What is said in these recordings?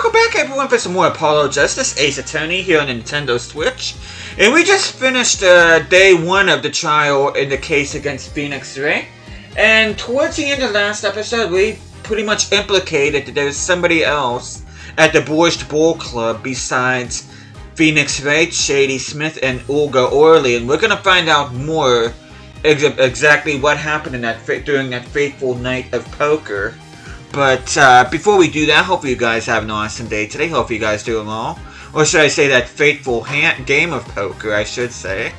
welcome back everyone for some more Apollo Justice, Ace Attorney here on Nintendo Switch. And we just finished day 1 of the trial in the case against Phoenix Ray. And towards the end of the last episode, we pretty much implicated that there's somebody else at the Borscht Bowl Club besides Phoenix Ray, Shady Smith, and Olga Orley. And we're going to find out more exactly what happened in during that fateful night of poker. But before we do that, hopefully you guys have an awesome day today. Hopefully you guys do them all. Or should I say that fateful game of poker, I should say.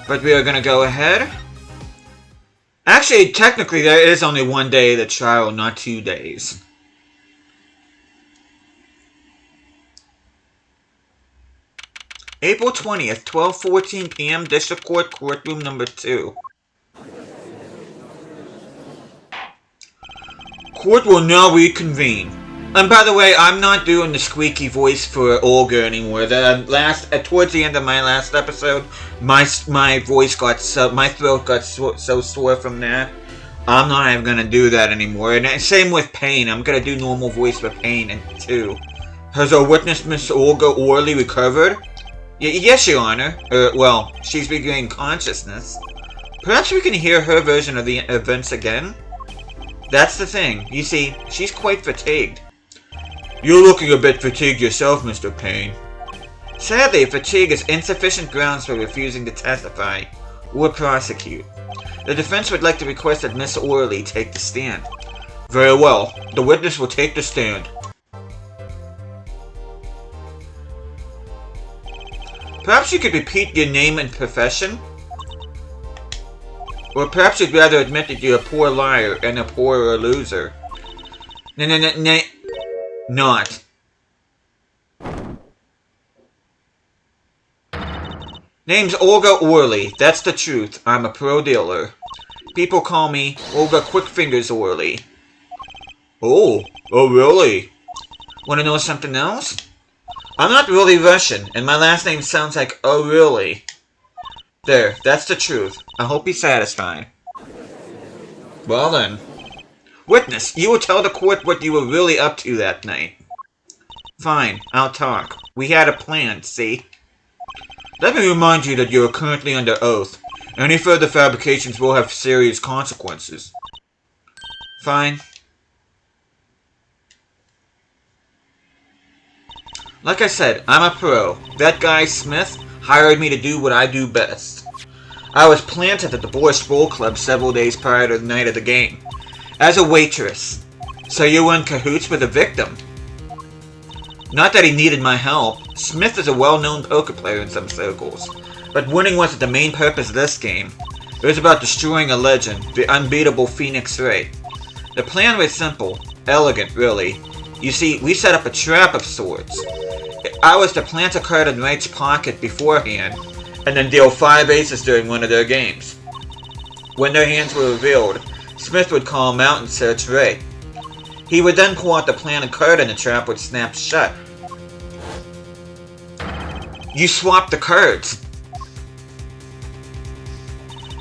But we are going to go ahead. Actually, technically, there is only 1 day of the trial, not 2 days. April 20th, 12:14 p.m., District Court, Courtroom number 2. Court will now reconvene. And by the way, I'm not doing the squeaky voice for Olga anymore. Towards the end of my last episode, my voice got my throat got so sore from that. I'm not even gonna do that anymore. And same with Pain. I'm gonna do normal voice with Pain too. Has our witness, Miss Olga Orley, recovered? Yes, Your Honor. Well, she's regaining consciousness. Perhaps we can hear her version of the events again? That's the thing. You see, she's quite fatigued. You're looking a bit fatigued yourself, Mr. Payne. Sadly, fatigue is insufficient grounds for refusing to testify or prosecute. The defense would like to request that Miss Orley take the stand. Very well. The witness will take the stand. Perhaps you could repeat your name and profession? Or perhaps you'd rather admit that you're a poor liar and a poorer loser. Not. Name's Olga Orley. That's the truth. I'm a pro dealer. People call me Olga Quickfingers Orley. Oh really? Want to know something else? I'm not really Russian, and my last name sounds like oh really. There, that's the truth. I hope you're satisfied. Well then. Witness, you will tell the court what you were really up to that night. Fine, I'll talk. We had a plan, see? Let me remind you that you are currently under oath. Any further fabrications will have serious consequences. Fine. Like I said, I'm a pro. That guy, Smith, hired me to do what I do best. I was planted at the Borscht Bowl Club several days prior to the night of the game. As a waitress. So you were in cahoots with the victim. Not that he needed my help. Smith is a well-known poker player in some circles. But winning wasn't the main purpose of this game. It was about destroying a legend, the unbeatable Phoenix Ray. The plan was simple. Elegant, really. You see, we set up a trap of sorts. I was to plant a card in Ray's pocket beforehand, and then deal 5 aces during one of their games. When their hands were revealed, Smith would call him out and search Ray. He would then pull out the planted card and the trap would snap shut. You swapped the cards.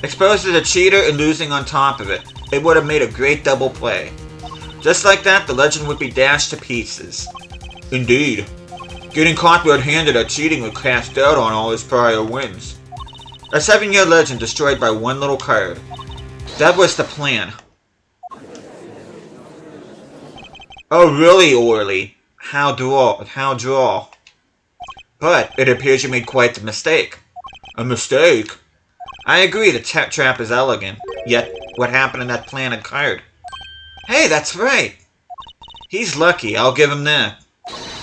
Exposed as a cheater and losing on top of it. It would have made a great double play. Just like that, the legend would be dashed to pieces. Indeed. Getting caught red-handed at cheating would cast doubt on all his prior wins. A 7-year legend destroyed by one little card. That was the plan. Oh really, Orley? How draw. But it appears you made quite the mistake. A mistake? I agree the trap is elegant, yet what happened in that planted card? Hey, that's right! He's lucky, I'll give him that.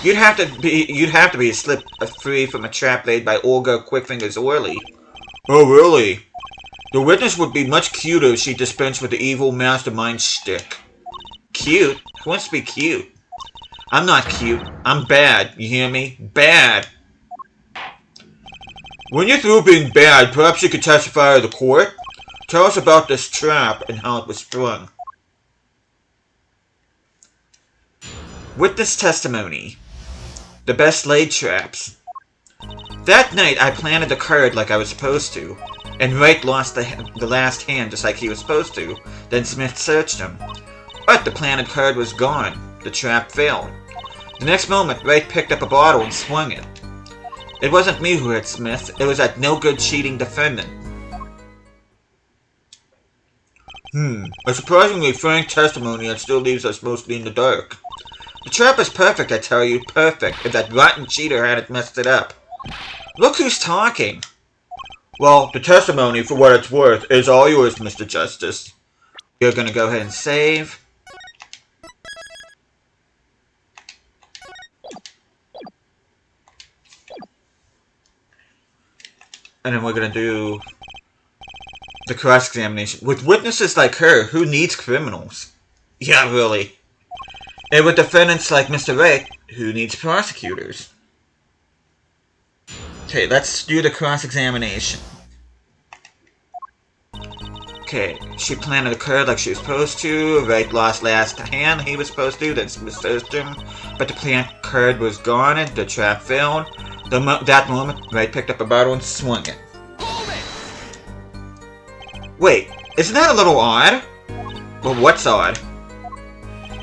You'd have to be slip free from a trap laid by Olga Quickfingers Orley. Oh really? The witness would be much cuter if she dispensed with the evil mastermind shtick. Cute? Who wants to be cute? I'm not cute. I'm bad. You hear me? Bad! When you're through being bad, perhaps you could testify to the court? Tell us about this trap and how it was sprung. Witness testimony. The best laid traps. That night, I planted the card like I was supposed to, and Wright lost the last hand just like he was supposed to. Then Smith searched him. But the planted card was gone. The trap failed. The next moment, Wright picked up a bottle and swung it. It wasn't me who hit Smith, it was that no-good cheating defendant. A surprisingly frank testimony that still leaves us mostly in the dark. The trap is perfect, I tell you, perfect, if that rotten cheater hadn't messed it up. Look who's talking! Well, the testimony, for what it's worth, is all yours, Mr. Justice. You're gonna go ahead and save. And then we're gonna do the cross-examination. With witnesses like her, who needs criminals? Yeah, really. And with defendants like Mr. Wright, who needs prosecutors? Okay, let's do the cross-examination. Okay, she planted a card like she was supposed to. Wright lost last hand he was supposed to, then Smith searched him. But the plant card was gone and the trap failed. That moment, Wright picked up a bottle and swung it. Wait, isn't that a little odd? Well, what's odd?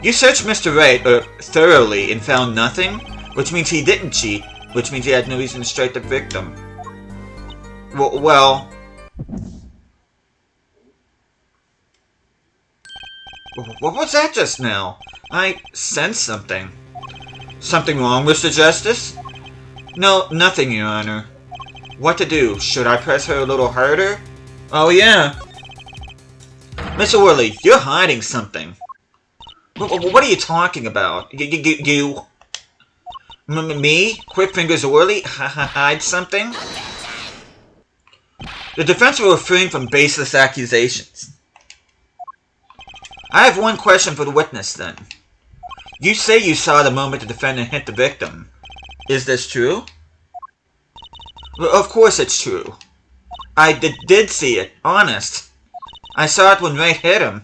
You searched Mr. Wright thoroughly and found nothing, which means he didn't cheat, which means he had no reason to strike the victim. Well... What was that just now? I sensed something. Something wrong, Mr. Justice? No, nothing, Your Honor. What to do? Should I press her a little harder? Oh, yeah. Mr. Worley, you're hiding something. What are you talking about? You... Me? Quick Fingers Worley? Hide something? The defense will refrain from baseless accusations. I have one question for the witness, then. You say you saw the moment the defendant hit the victim. Is this true? Well, of course it's true. I did see it, honest. I saw it when Wright hit him.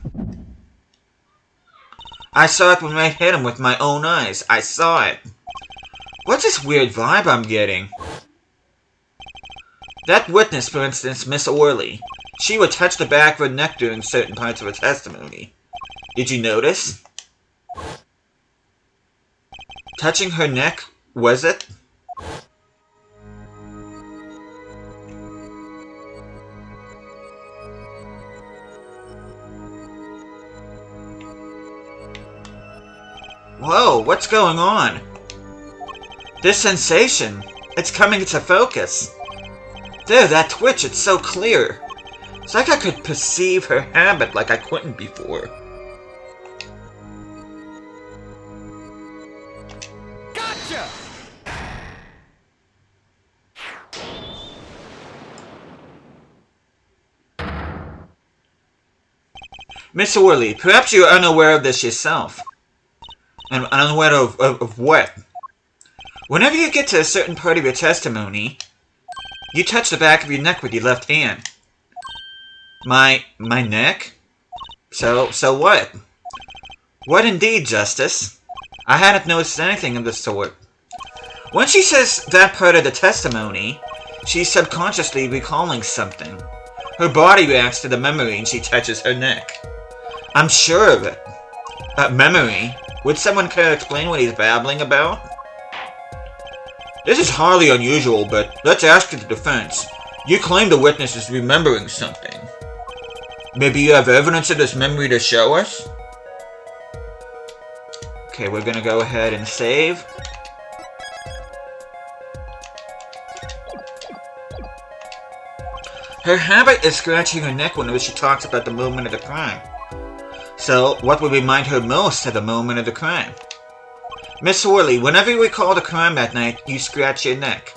I saw it when Wright hit him with my own eyes. I saw it. What's this weird vibe I'm getting? That witness, for instance, Miss Orley, she would touch the back of her neck during certain parts of her testimony. Did you notice? Touching her neck, was it? Whoa, what's going on? This sensation, it's coming into focus. There, that twitch, it's so clear. It's like I could perceive her habit like I couldn't before. Gotcha! Miss Orley, perhaps you're unaware of this yourself. And unaware of what? Whenever you get to a certain part of your testimony, you touch the back of your neck with your left hand. My neck? So what? What indeed, Justice? I hadn't noticed anything of the sort. When she says that part of the testimony, she's subconsciously recalling something. Her body reacts to the memory and she touches her neck. I'm sure of it. Memory? Would someone care to explain what he's babbling about? This is hardly unusual, but let's ask the defense. You claim the witness is remembering something. Maybe you have evidence of this memory to show us? Okay, we're gonna go ahead and save. Her habit is scratching her neck whenever she talks about the moment of the crime. So, what would remind her most of the moment of the crime? Miss Worley, whenever you recall the crime that night, you scratch your neck.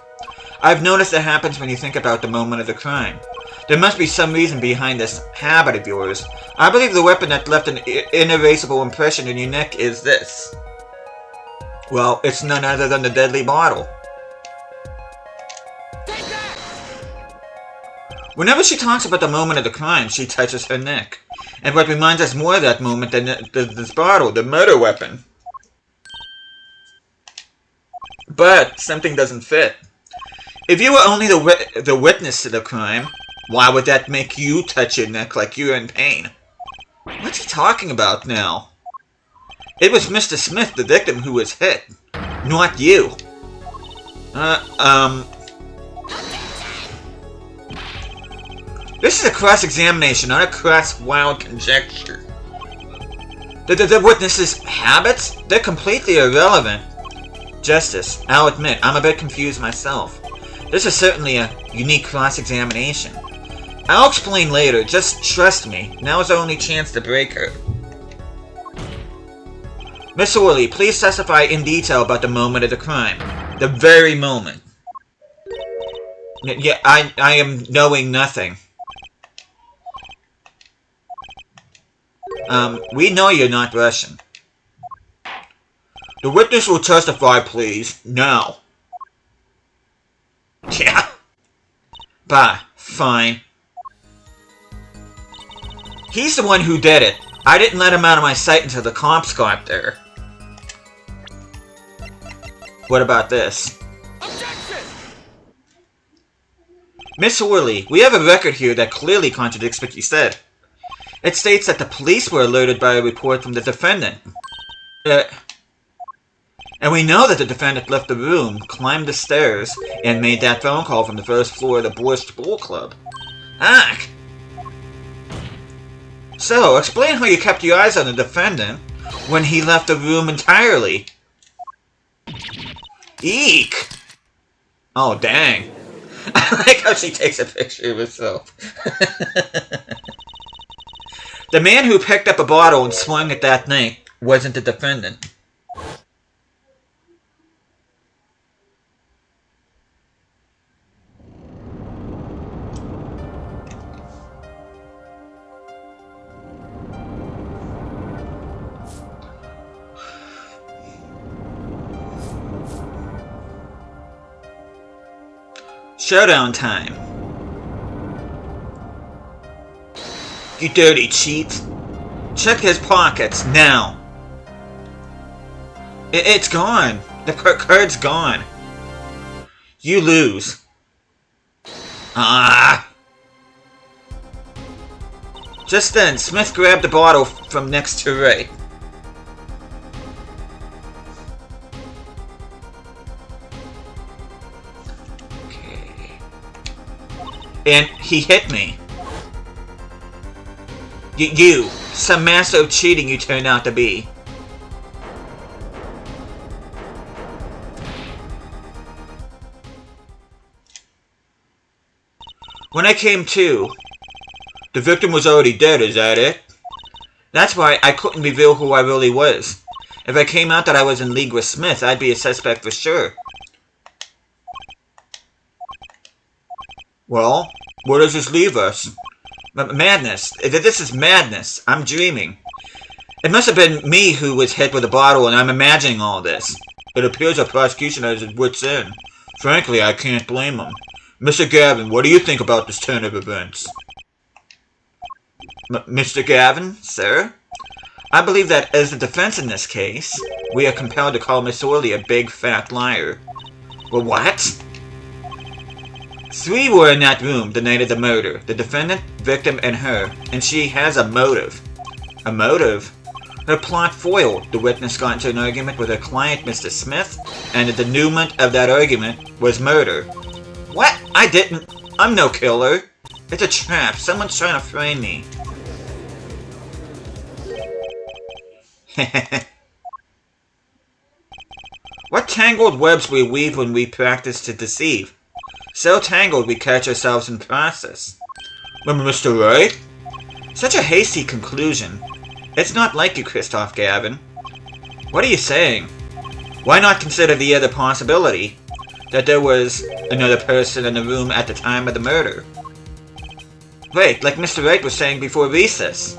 I've noticed it happens when you think about the moment of the crime. There must be some reason behind this habit of yours. I believe the weapon that left an inerasable impression in your neck is this. Well, it's none other than the deadly bottle. Whenever she talks about the moment of the crime, she touches her neck. And what reminds us more of that moment than this bottle, the murder weapon. But something doesn't fit. If you were only the witness to the crime, why would that make you touch your neck like you're in pain? What's he talking about now? It was Mr. Smith, the victim, who was hit. Not you. This is a cross-examination, not a cross-wild conjecture. The witness's habits? They're completely irrelevant. Justice, I'll admit, I'm a bit confused myself. This is certainly a unique cross-examination. I'll explain later, just trust me. Now is our only chance to break her. Miss Orley, please testify in detail about the moment of the crime. The very moment. Yeah, I am knowing nothing. We know you're not Russian. The witness will testify, please. Now. Yeah. Bah, fine. He's the one who did it. I didn't let him out of my sight until the cops got there. What about this? Objection! Miss Orley, we have a record here that clearly contradicts what you said. It states that the police were alerted by a report from the defendant. And we know that the defendant left the room, climbed the stairs, and made that phone call from the first floor of the Borscht Bowl Club. Ah! So, explain how you kept your eyes on the defendant when he left the room entirely. Eek! Oh, dang. I like how she takes a picture of herself. The man who picked up a bottle and swung it that night wasn't the defendant. Showdown time. You dirty cheat. Check his pockets, now. It's gone. The card's gone. You lose. Ah. Just then, Smith grabbed the bottle from next to Ray. Okay. And he hit me. You, some master of cheating you turned out to be. When I came to, the victim was already dead, is that it? That's why I couldn't reveal who I really was. If I came out that I was in league with Smith, I'd be a suspect for sure. Well, where does this leave us? Madness. This is madness. I'm dreaming. It must have been me who was hit with a bottle and I'm imagining all this. It appears our prosecution has its wits end. Frankly, I can't blame them. Mr. Gavin, what do you think about this turn of events? Mr. Gavin, sir? I believe that as the defense in this case, we are compelled to call Miss Orley a big fat liar. Well, what? 3 were in that room the night of the murder. The defendant, victim, and her. And she has a motive. A motive? Her plot foiled. The witness got into an argument with her client, Mr. Smith, and the denouement of that argument was murder. What? I didn't. I'm no killer. It's a trap. Someone's trying to frame me. What tangled webs we weave when we practice to deceive. So tangled we catch ourselves in process. Remember Mr. Wright? Such a hasty conclusion. It's not like you, Christoph Gavin. What are you saying? Why not consider the other possibility? That there was another person in the room at the time of the murder. Right, like Mr. Wright was saying before recess.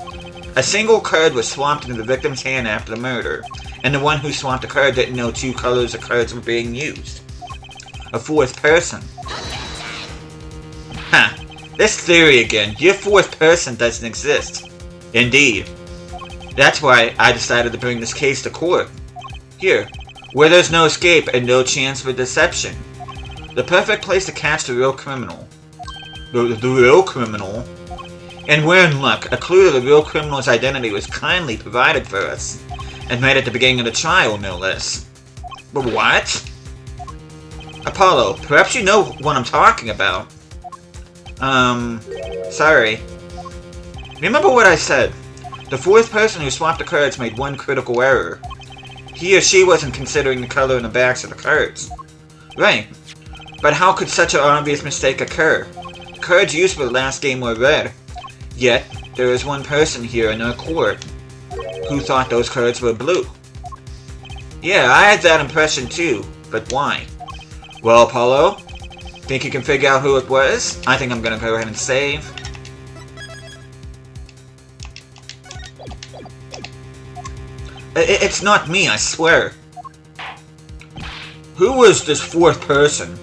A single card was swapped into the victim's hand after the murder, and the one who swapped the card didn't know 2 colors of cards were being used. A 4th person. Ha! This theory again. Your 4th person doesn't exist. Indeed. That's why I decided to bring this case to court. Here, where there's no escape and no chance for deception. The perfect place to catch the real criminal. The real criminal? And we're in luck. A clue to the real criminal's identity was kindly provided for us. And right at the beginning of the trial, no less. But what? Apollo, perhaps you know what I'm talking about. Sorry. Remember what I said. The fourth person who swapped the cards made one critical error. He or she wasn't considering the color in the backs of the cards. Right. But how could such an obvious mistake occur? The cards used for the last game were red. Yet, there is one person here in our court who thought those cards were blue. Yeah, I had that impression too, but why? Well, Apollo, think you can figure out who it was? I think I'm gonna go ahead and save. It's not me, I swear. Who was this fourth person?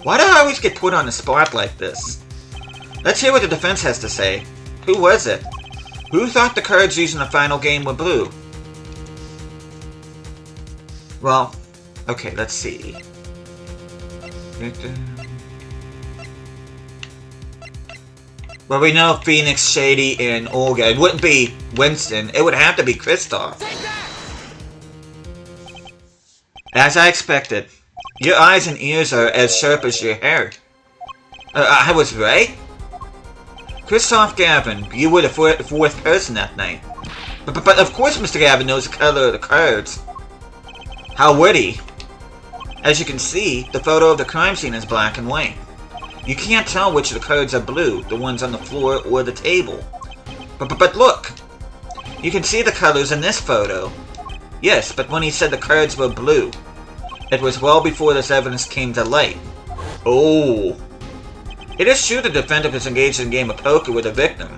Why do I always get put on the spot like this? Let's hear what the defense has to say. Who was it? Who thought the cards used in the final game were blue? Well, okay, let's see. Well, we know Phoenix, Shady, and Olga. It wouldn't be Winston. It would have to be Kristoff. As I expected. Your eyes and ears are as sharp as your hair. I was right? Kristoff Gavin, you were the fourth person that night. But of course Mr. Gavin knows the color of the cards. How would he? As you can see, the photo of the crime scene is black and white. You can't tell which of the cards are blue, the ones on the floor or the table. But look! You can see the colors in this photo. Yes, but when he said the cards were blue, it was well before this evidence came to light. Oh! It is true the defendant was engaged in a game of poker with a victim,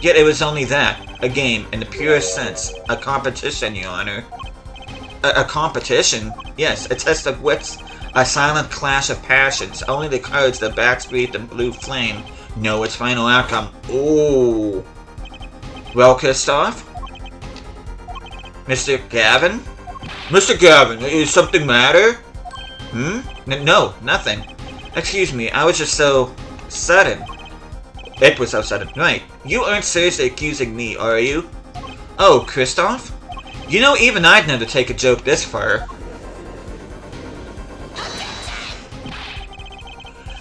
yet it was only that, a game in the purest sense, a competition, Your Honor. A competition? Yes, a test of wits, a silent clash of passions. Only the cards that backstreet and blue flame know its final outcome. Oh! Well, Kristoff? Mr. Gavin? Mr. Gavin, is something matter? No, nothing. Excuse me, I was just so sudden. It was so sudden. Right. You aren't seriously accusing me, are you? Oh, Kristoff? You know, even I'd never take a joke this far.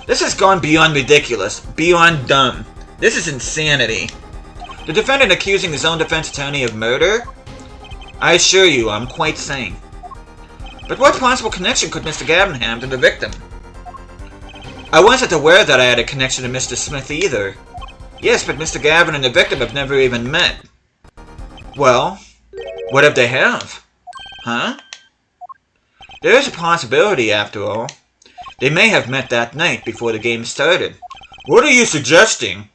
This has gone beyond ridiculous, beyond dumb. This is insanity. The defendant accusing his own defense attorney of murder? I assure you, I'm quite sane. But what possible connection could Mr. Gavin have to the victim? I wasn't aware that I had a connection to Mr. Smith either. Yes, but Mr. Gavin and the victim have never even met. Well, what if they have? Huh? There is a possibility, after all. They may have met that night before the game started. What are you suggesting?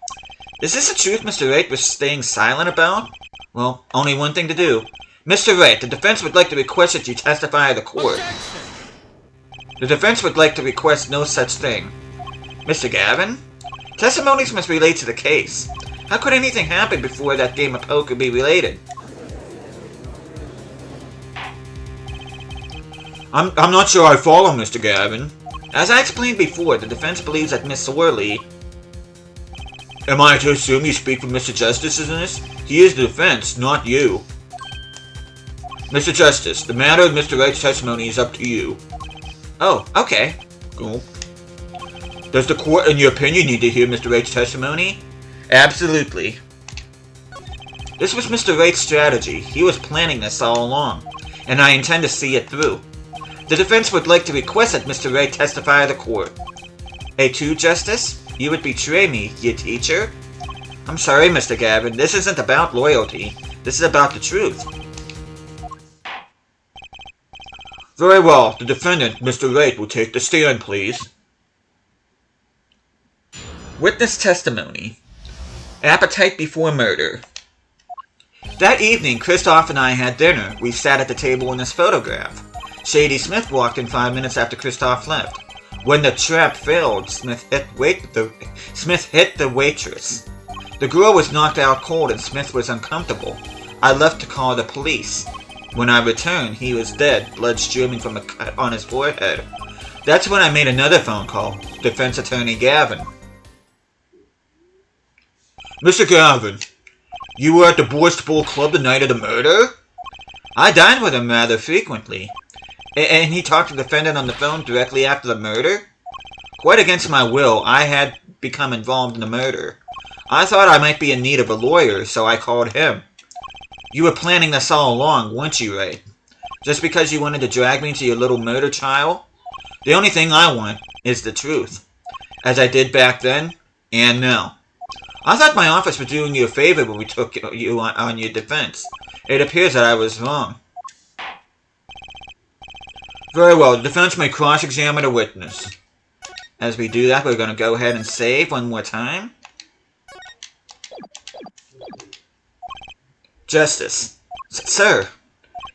Is this the truth Mr. Wright was staying silent about? Well, only one thing to do. Mr. Wright, the defense would like to request that you testify at the court. The defense would like to request no such thing. Mr. Gavin? Testimonies must relate to the case. How could anything happen before that game of poker be related? I'm not sure I follow, Mr. Gavin. As I explained before, the defense believes that Miss Sorley... Am I to assume you speak for Mr. Justice in this? He is the defense, not you. Mr. Justice, the matter of Mr. Wright's testimony is up to you. Oh, okay. Cool. Does the court, in your opinion, need to hear Mr. Wright's testimony? Absolutely. This was Mr. Wright's strategy. He was planning this all along, and I intend to see it through. The defense would like to request that Mr. Wright testify at the court. A2, Justice? You would betray me, you teacher? I'm sorry, Mr. Gavin. This isn't about loyalty. This is about the truth. Very well. The defendant, Mr. Wright, will take the stand, please. Witness testimony. Appetite before murder. That evening, Kristoff and I had dinner. We sat at the table in this photograph. Shady Smith walked in 5 minutes after Kristoff left. When the trap failed, Smith hit the waitress. The girl was knocked out cold and Smith was uncomfortable. I left to call the police. When I returned, he was dead, blood streaming from a cut on his forehead. That's when I made another phone call. Defense Attorney Gavin. Mr. Gavin, you were at the Borscht Bowl Club the night of the murder? I dined with him rather frequently. And he talked to the defendant on the phone directly after the murder? Quite against my will, I had become involved in the murder. I thought I might be in need of a lawyer, so I called him. You were planning this all along, weren't you, Ray? Just because you wanted to drag me to your little murder trial? The only thing I want is the truth. As I did back then, and now. I thought my office was doing you a favor when we took you on your defense. It appears that I was wrong. Very well, the defense may cross-examine a witness. As we do that, we're going to go ahead and save one more time. Justice. Sir,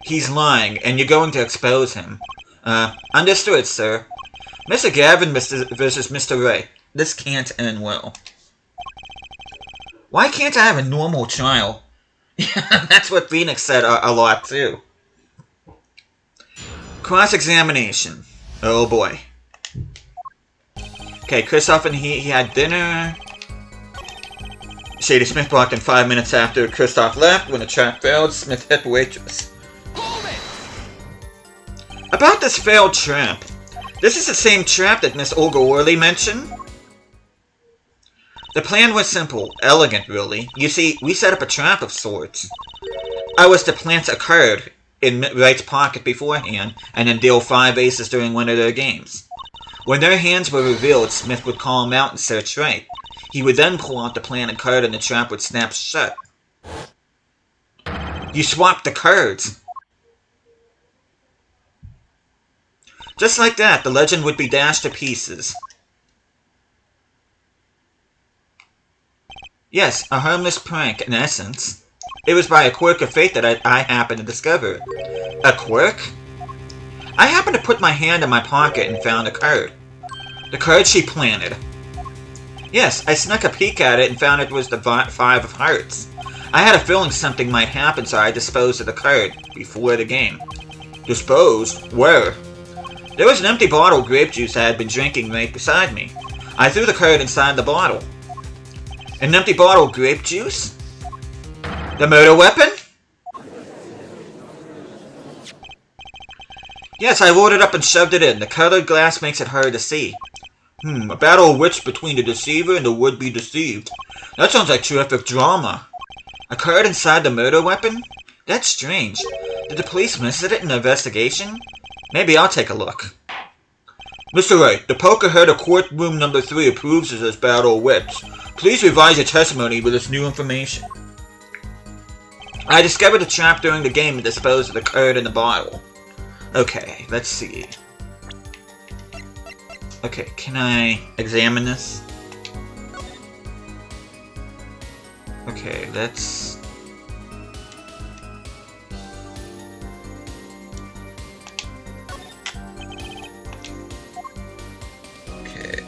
he's lying, and you're going to expose him. Understood, sir. Mr. Gavin versus Mr. Ray. This can't end well. Why can't I have a normal trial? Yeah, that's what Phoenix said a lot, too. Cross-examination. Oh, boy. Okay, Kristoff and he had dinner. Shady Smith walked in 5 minutes after Kristoff left. When the trap failed, Smith hit the waitress. About this failed trap. This is the same trap that Miss Olga Worley mentioned. The plan was simple, elegant really. You see, we set up a trap of sorts. I was to plant a card in Wright's pocket beforehand, and then deal 5 aces during one of their games. When their hands were revealed, Smith would call him out and search Wright. He would then pull out the planted card and the trap would snap shut. You swapped the cards. Just like that, the legend would be dashed to pieces. Yes, a harmless prank, in essence. It was by a quirk of fate that I happened to discover it. A quirk? I happened to put my hand in my pocket and found a card. The card she planted. Yes, I snuck a peek at it and found it was the 5 of hearts. I had a feeling something might happen, so I disposed of the card before the game. Disposed? Where? There was an empty bottle of grape juice I had been drinking right beside me. I threw the card inside the bottle. An empty bottle of grape juice? The murder weapon? Yes, I rolled it up and shoved it in. The colored glass makes it hard to see. A battle of wits between the deceiver and the would-be deceived. That sounds like terrific drama. A card inside the murder weapon? That's strange. Did the police miss it in the investigation? Maybe I'll take a look. Mr. Wright, the poker head of courtroom number 3 approves of this battle of wits. Please revise your testimony with this new information. I discovered the trap during the game and disposed of the card in the bottle. Okay, let's see. Okay, can I examine this? Okay, let's... Okay.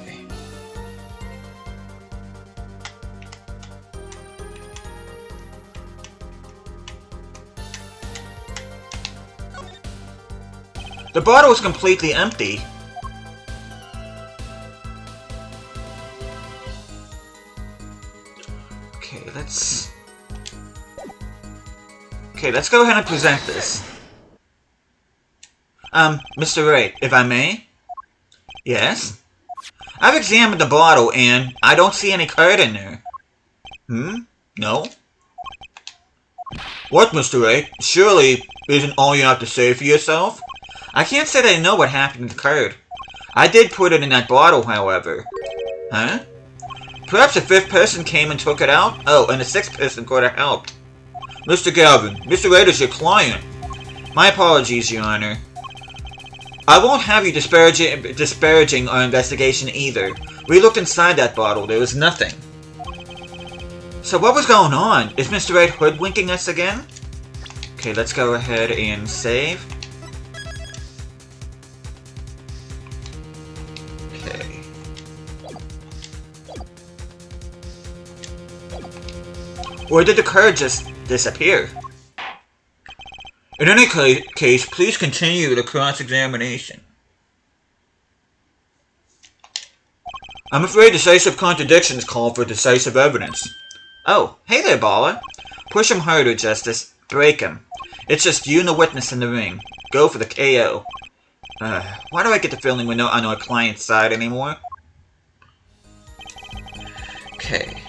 The bottle is completely empty. Okay, let's go ahead and present this. Mr. Wright, if I may? Yes? I've examined the bottle and I don't see any card in there. No? What, Mr. Wright? Surely isn't all you have to say for yourself? I can't say that I know what happened to the card. I did put it in that bottle, however. Huh? Perhaps a 5th person came and took it out? Oh, and a 6th person could have helped. Mr. Galvin, Mr. Wright is your client. My apologies, Your Honor. I won't have you disparaging our investigation either. We looked inside that bottle. There was nothing. So what was going on? Is Mr. Wright hoodwinking us again? Okay, let's go ahead and save. Okay. Or did the card just disappear? In any case, please continue the cross-examination. I'm afraid decisive contradictions call for decisive evidence. Oh, hey there, Baller. Push him harder, Justice. Break him. It's just you and the witness in the ring. Go for the KO. Why do I get the feeling we're not on our client's side anymore? Okay.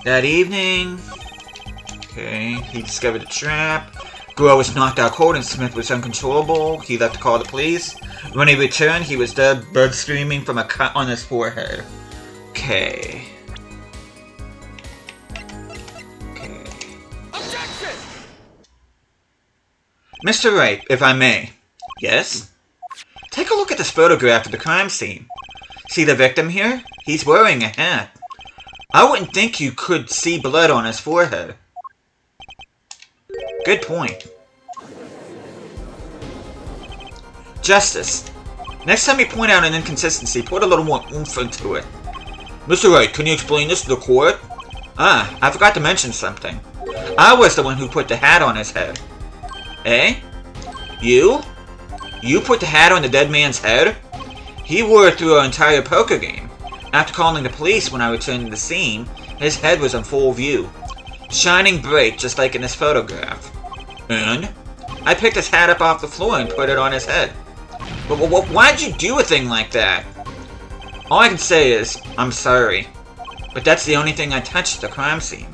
That evening... Okay, he discovered a trap. Girl was knocked out cold and Smith was uncontrollable. He left to call the police. When he returned, he was dead, blood streaming from a cut on his forehead. Okay. Objection! Mr. Wright, if I may. Yes? Take a look at this photograph of the crime scene. See the victim here? He's wearing a hat. I wouldn't think you could see blood on his forehead. Good point. Justice. Next time you point out an inconsistency, put a little more oomph into it. Mr. Wright, can you explain this to the court? Ah, I forgot to mention something. I was the one who put the hat on his head. Eh? You? You put the hat on the dead man's head? He wore it through our entire poker game. After calling the police when I returned to the scene, his head was in full view. Shining bright, just like in this photograph. And? I picked his hat up off the floor and put it on his head. But why'd you do a thing like that? All I can say is, I'm sorry. But that's the only thing I touched at the crime scene.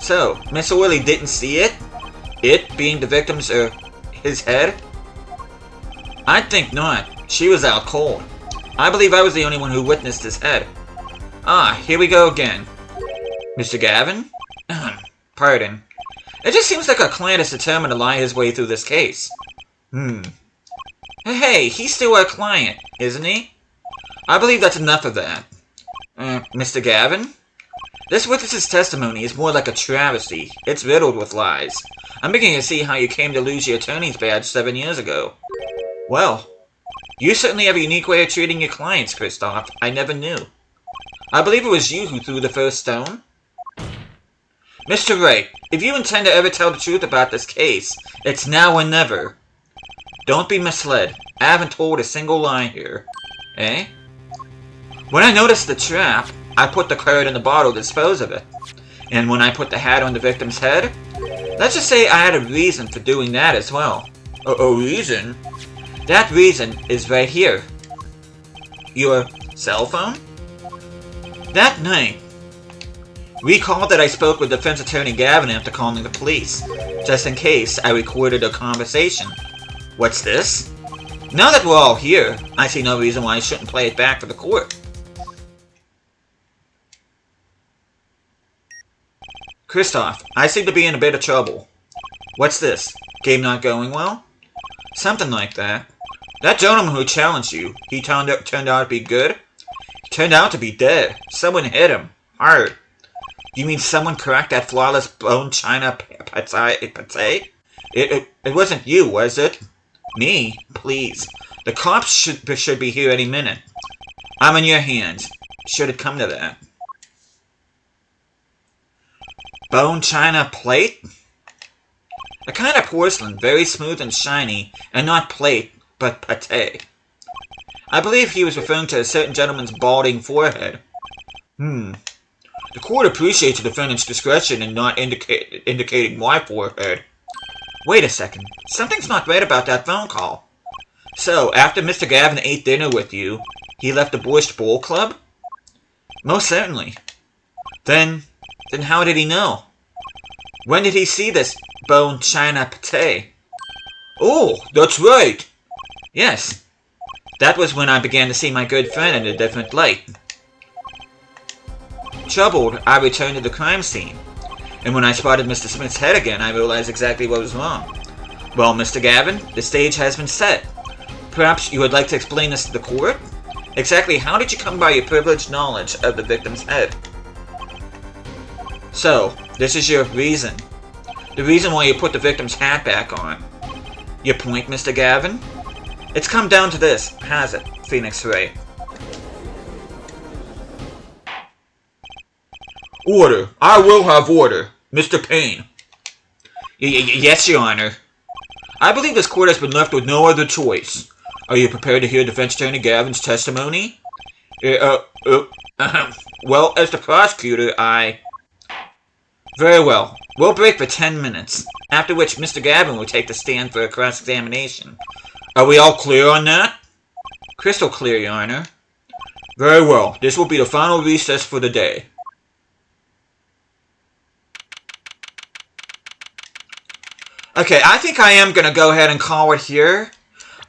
So, Miss Orley didn't see it? It being the victim's, his head? I'd think not. She was out cold. I believe I was the only one who witnessed his head. Ah, here we go again. Mr. Gavin? Pardon. It just seems like our client is determined to lie his way through this case. Hey, he's still our client, isn't he? I believe that's enough of that. Mr. Gavin? This witness's testimony is more like a travesty. It's riddled with lies. I'm beginning to see how you came to lose your attorney's badge 7 years ago. Well, you certainly have a unique way of treating your clients, Kristoff. I never knew. I believe it was you who threw the first stone? Mr. Wright, if you intend to ever tell the truth about this case, it's now or never. Don't be misled. I haven't told a single lie here. Eh? When I noticed the trap, I put the card in the bottle to dispose of it. And when I put the hat on the victim's head, let's just say I had a reason for doing that as well. A reason? That reason is right here. Your cell phone? That night, recall that I spoke with defense attorney Gavin after calling the police, just in case I recorded a conversation. What's this? Now that we're all here, I see no reason why I shouldn't play it back for the court. Kristoff, I seem to be in a bit of trouble. What's this? Game not going well? Something like that. That gentleman who challenged you, he turned out to be good? He turned out to be dead. Someone hit him. Hard. You mean someone cracked that flawless bone china pate? It wasn't you, was it? Me? Please. The cops should be here any minute. I'm in your hands. Should it come to that. Bone china plate? A kind of porcelain, very smooth and shiny, and not plate, but pate. I believe he was referring to a certain gentleman's balding forehead. The court appreciates the defendant's discretion in not indicating my forehead. Wait a second. Something's not right about that phone call. So, after Mr. Gavin ate dinner with you, he left the Borscht Bowl Club? Most certainly. Then how did he know? When did he see this bone china pate? Oh, that's right. Yes. That was when I began to see my good friend in a different light. Troubled, I returned to the crime scene. And when I spotted Mr. Smith's head again, I realized exactly what was wrong. Well, Mr. Gavin, the stage has been set. Perhaps you would like to explain this to the court? Exactly how did you come by your privileged knowledge of the victim's head? So, this is your reason. The reason why you put the victim's hat back on. Your point, Mr. Gavin? It's come down to this, has it, Phoenix Ray? Order. I will have order. Mr. Payne. Yes, Your Honor. I believe this court has been left with no other choice. Are you prepared to hear Defense Attorney Gavin's testimony? Well, as the prosecutor, Very well. We'll break for 10 minutes, after which Mr. Gavin will take the stand for a cross-examination. Are we all clear on that? Crystal clear, Your Honor. Very well. This will be the final recess for the day. Okay, I think I am going to go ahead and call it here.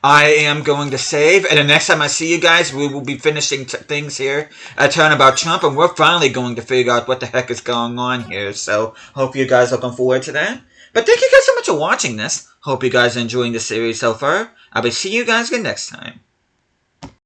I am going to save, and the next time I see you guys, we will be finishing things here at Turnabout Trump, and we're finally going to figure out what the heck is going on here, so hope you guys are looking forward to that. But thank you guys so much for watching this. Hope you guys are enjoying the series so far. I will see you guys again next time.